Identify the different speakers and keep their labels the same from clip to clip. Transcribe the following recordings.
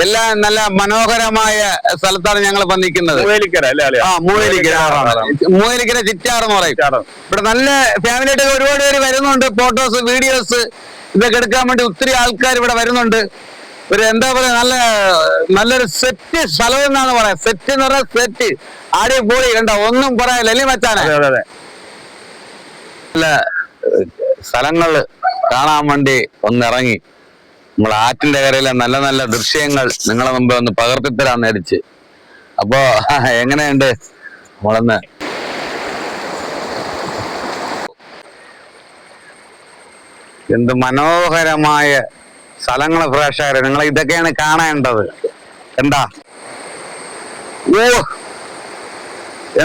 Speaker 1: എല്ലാം നല്ല മനോഹരമായ സ്ഥലത്താണ് ഞങ്ങൾ ഇപ്പൊ നിൽക്കുന്നത്. മൂവേലിക്കര ചിറ്റാർ എന്ന് പറയും. ഇവിടെ നല്ല ഫാമിലി ആയിട്ട് ഒരുപാട് പേര് വരുന്നുണ്ട്. ഫോട്ടോസ് വീഡിയോസ് ഇതൊക്കെ എടുക്കാൻ വേണ്ടി ഒത്തിരി ആൾക്കാർ ഇവിടെ വരുന്നുണ്ട്. ഒരു എന്താ പറയാ നല്ലൊരു സെറ്റ് സ്ഥലം എന്നാണ് പറയാ. സെറ്റ് എന്ന് പറഞ്ഞാൽ സെറ്റ് അടിപൊളി. കണ്ടോ, ഒന്നും പറയാനില്ല അല്ലേ മച്ചാനെ? നല്ല സ്ഥലങ്ങള് കാണാൻ വേണ്ടി ഒന്നിറങ്ങി നമ്മൾ ആറ്റിന്റെ കരയിലെ നല്ല നല്ല ദൃശ്യങ്ങൾ നിങ്ങളെ മുമ്പേ ഒന്ന് പകർത്തിത്തരാൻ നേടിച്ച്. അപ്പോ എങ്ങനെയുണ്ട് നമ്മളൊന്ന് എന്ത് മനോഹരമായ സ്ഥലങ്ങള് പ്രേക്ഷകരെ, നിങ്ങൾ ഇതൊക്കെയാണ് കാണേണ്ടത്. എന്താ ഓ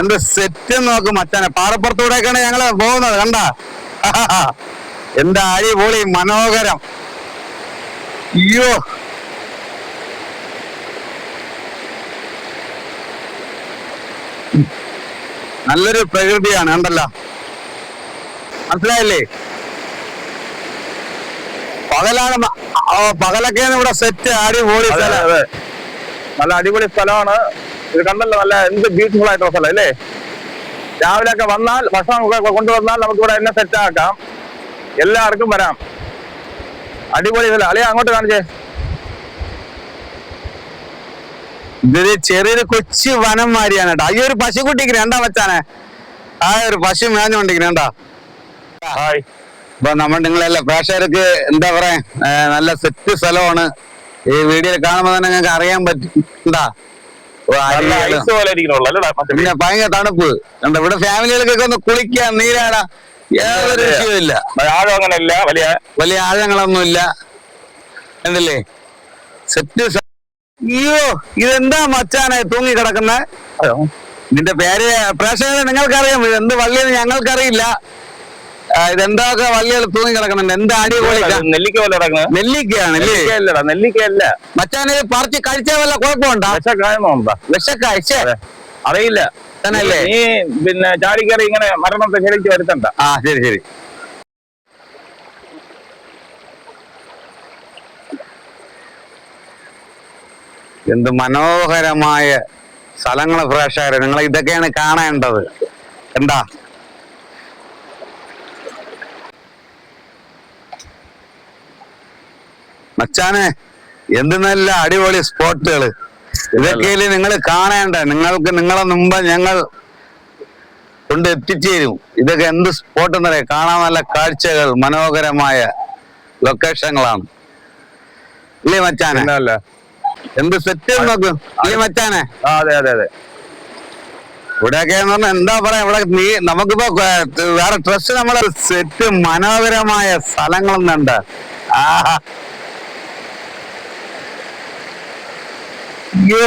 Speaker 1: എന്ത് സെറ്റ് നോക്ക് മച്ചാനെ. പാറപ്പുറത്തൂടെയൊക്കെയാണ് ഞങ്ങള് പോകുന്നത്. കണ്ടാ എന്താ അടിപൊളി മനോഹരം. അയ്യോ നല്ലൊരു പ്രകൃതിയാണ്. കണ്ടല്ലോ, മനസ്സിലായില്ലേ? പകലൊക്കെയാണ് ഇവിടെ സെറ്റ്. അടിപൊളി സ്ഥലം,
Speaker 2: നല്ല അടിപൊളി സ്ഥലമാണ് ഇത്. കണ്ടല്ലോ, നല്ല എന്ത് ബ്യൂട്ടിഫുൾ ആയിട്ടുള്ള സ്ഥലം അല്ലേ? രാവിലെ ഒക്കെ വന്നാൽ ഭക്ഷണം കൊണ്ടുവന്നാൽ നമുക്ക് ഇവിടെ എന്നെ സെറ്റ് ആക്കാം. എല്ലാവർക്കും വരാം. അടിപൊളി സ്ഥലം. അളിയ അങ്ങോട്ട് കാണിച്ചേ.
Speaker 1: ഇതൊരു ചെറിയൊരു കൊച്ചു വനം മാതിരിയാണ് കേട്ടോ. ഈ ഒരു പശുക്കുട്ടിക്ക് രണ്ടാ വെച്ചാനെ ആ ഒരു പശു മേഞ്ഞുകൊണ്ടിരിക്കണേണ്ടാ. ഇപ്പൊ നിങ്ങളെല്ലാം പ്രേക്ഷകർക്ക് എന്താ പറയാ, നല്ല സെറ്റ് സ്ഥലമാണ്. ഈ വീഡിയോയിൽ കാണുമ്പോ തന്നെ ഞങ്ങൾക്ക് അറിയാൻ പറ്റുണ്ടാ. പിന്നെ ഭയങ്കര തണുപ്പ്. ഇവിടെ ഫാമിലികൾക്കൊക്കെ ഒന്ന് കുളിക്കാൻ നീരാടാ, യാതൊരു വിഷയമില്ല. വലിയ ആഴങ്ങളൊന്നുമില്ല. എന്തല്ലേ സെറ്റ്. അയ്യോ ഇതെന്താ മച്ചാനെ തൂങ്ങി കിടക്കുന്ന? ഇതിന്റെ പേര് പ്രേക്ഷകരെ നിങ്ങൾക്കറിയാം. എന്ത് വള്ളിയെന്ന് ഞങ്ങൾക്കറിയില്ല. ഇതെന്തൊക്കെ വള്ളികൾ തൂങ്ങി കിടക്കുന്നുണ്ട്. എന്താ അടിപൊളി നെല്ലിക്കയാണ്.
Speaker 2: നെല്ലിക്കയല്ല
Speaker 1: മച്ചാനെ. പറിച്ച് കഴിച്ചാൽ വല്ല കുഴപ്പമുണ്ടോ? വിഷക്കായ
Speaker 2: അറിയില്ല
Speaker 1: തന്നെയല്ലേ?
Speaker 2: നീ പിന്നെ ചാടിക്കറി ഇങ്ങനെ മരണത്തെ ക്ഷണിച്ച് വരുത്തണ്ട.
Speaker 1: ശരി ശരി. എന്ത് മനോഹരമായ സ്ഥലങ്ങള് പ്രേക്ഷകരെ, നിങ്ങൾ ഇതൊക്കെയാണ് കാണേണ്ടത്. എന്താ മച്ചാനെ, എന്ത് നല്ല അടിപൊളി സ്പോട്ടുകള്. ഇതൊക്കെയല്ലേ നിങ്ങൾ കാണേണ്ട. നിങ്ങളെ മുമ്പ് ഞങ്ങൾ കൊണ്ട് എത്തിച്ചേരും. ഇതൊക്കെ എന്ത് സ്പോട്ട് എന്നറിയാം. കാണാൻ നല്ല കാഴ്ചകൾ, മനോഹരമായ ലൊക്കേഷനുകളാണ് ഇല്ലേ മച്ചാനെ? എന്ത് സെറ്റ് നോക്കും ഇല്ലേ മച്ചാനെ?
Speaker 2: അതെ അതെ അതെ.
Speaker 1: ഇവിടെയൊക്കെ എന്ന് പറഞ്ഞാൽ എന്താ പറയാ, ഇവിടെ നമുക്കിപ്പോ വേറെ ഡ്രസ് നമ്മളെ സെറ്റ് മനോഹരമായ സ്ഥലങ്ങളൊന്നുണ്ട്. അയ്യോ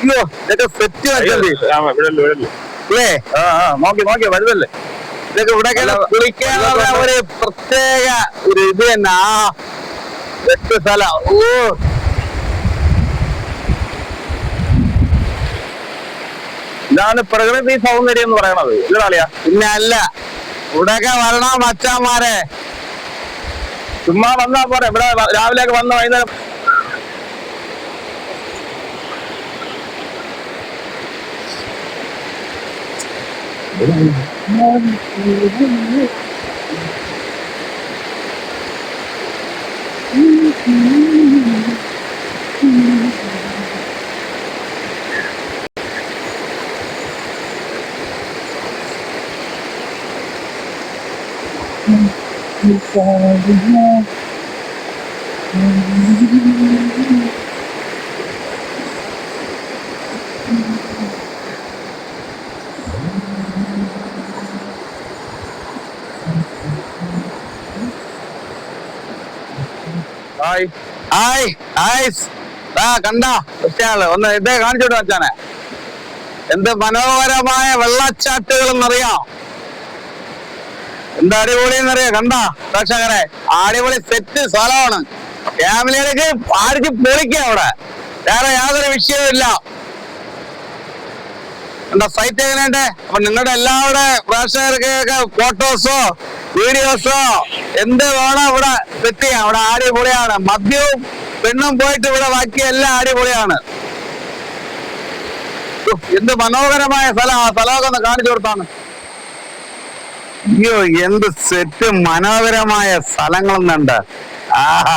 Speaker 1: അയ്യോ ഇതൊക്കെ സെറ്റ്
Speaker 2: നോക്കി വലുതല്ലേ
Speaker 1: ഇതൊക്കെ. ഇവിടെ കുളിക്കാനുള്ള ഒരു പ്രത്യേക ഒരു ഇത് തന്നെ. സെറ്റ് സ്ഥലം.
Speaker 2: ഇതാണ് പ്രകൃതി സൗന്ദര്യം എന്ന് പറയണത്. ഇല്ലാളിയാ
Speaker 1: പിന്നെ അല്ല, ഇവിടെയൊക്കെ വരണ മച്ചാന്മാരെ.
Speaker 2: ചുമ്മാ വന്നാ പോരെ. ഇവിടെ രാവിലെയൊക്കെ വന്ന വൈകുന്നേരം
Speaker 1: കണ്ട ഒന്ന് ഇതേ കാണിച്ചോട്ട് വെച്ചാനെ. എന്ത് മനോഹരമായ വെള്ളച്ചാട്ടുകൾ എന്നറിയാം. എന്താ അടിപൊളി എന്നറിയാം. കണ്ട പ്രേക്ഷകരെ, അടിപൊളി സെറ്റ് സ്ഥലമാണ്. ഫാമിലിയിലേക്ക് ആർക്ക് പൊളിക്കാം. അവിടെ വേറെ യാതൊരു വിഷയവും ഇല്ല. എന്താ സൈറ്റ് എങ്ങനെയുണ്ട്? അപ്പൊ നിങ്ങളുടെ എല്ലാവരുടെ പ്രേക്ഷകർക്കൊക്കെ ഫോട്ടോസോ വീഡിയോസോ എന്ത് വേണോ ഇവിടെ സെറ്റ് ചെയ്യാം. ഇവിടെ അടിപൊളിയാണ്. മദ്യവും പെണ്ണും പോയിട്ട് ഇവിടെ ബാക്കി എല്ലാം അടിപൊളിയാണ്. എന്ത് മനോഹരമായ സ്ഥലം. ആ സ്ഥലമൊക്കെ ഒന്ന് കാണിച്ചു കൊടുത്താണ്. അയ്യോ എന്ത് സെറ്റ് മനോഹരമായ സ്ഥലങ്ങളൊന്നുണ്ട്. ആഹാ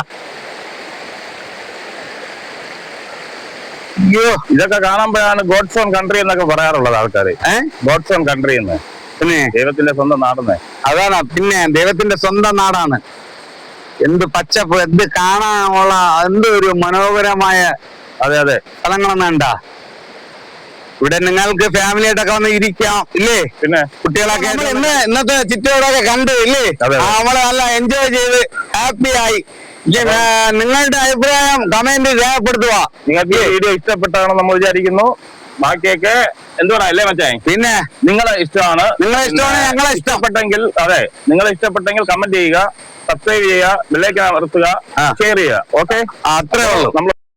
Speaker 1: അയ്യോ
Speaker 2: ഇതൊക്കെ കാണുമ്പോഴാണ് ഗോഡ്സ് ഓൺ കൺട്രി എന്നൊക്കെ പറയാറുള്ളത് ആൾക്കാര്. ഗോഡ്സ് ഓൺ കൺട്രി എന്ന്,
Speaker 1: പിന്നെ
Speaker 2: ദൈവത്തിന്റെ സ്വന്തം നാടെന്ന്.
Speaker 1: അതാണ്, പിന്നെ ദൈവത്തിന്റെ സ്വന്തം നാടാണ്. എന്ത് പച്ചപ്പ്, എന്ത് കാണാനുള്ള എന്ത് ഒരു മനോഹരമായ
Speaker 2: അതെ അതെ
Speaker 1: സ്ഥലങ്ങളൊന്നുണ്ടാ. ഇവിടെ നിങ്ങൾക്ക് ഫാമിലി ആയിട്ടൊക്കെ വന്ന് ഇരിക്കാം ഇല്ലേ?
Speaker 2: പിന്നെ
Speaker 1: കുട്ടികളൊക്കെ ഇന്നത്തെ ചുറ്റോടൊക്കെ കണ്ടു ഇല്ലേ? നമ്മള് നല്ല എൻജോയ് ചെയ്ത് ഹാപ്പി ആയി. നിങ്ങളുടെ അഭിപ്രായം കമന്റ് രേഖപ്പെടുത്തുക.
Speaker 2: നിങ്ങൾക്ക് വീഡിയോ ഇഷ്ടപ്പെട്ടാണെന്ന് നമ്മൾ വിചാരിക്കുന്നു. ബാക്കിയൊക്കെ എന്തുവാ അല്ലേ മച്ചാ?
Speaker 1: പിന്നെ
Speaker 2: നിങ്ങളെ ഇഷ്ടമാണ്.
Speaker 1: ഞങ്ങളെ
Speaker 2: ഇഷ്ടപ്പെട്ടെങ്കിൽ അതെ, നിങ്ങളെ ഇഷ്ടപ്പെട്ടെങ്കിൽ കമന്റ് ചെയ്യുക, സബ്സ്ക്രൈബ് ചെയ്യുക, ബെല്ലൈക്കൺ അമർത്തുക, ഷെയർ ചെയ്യുക. ഓക്കെ,
Speaker 1: അത്രേ ഉള്ളൂ.
Speaker 2: നമ്മൾ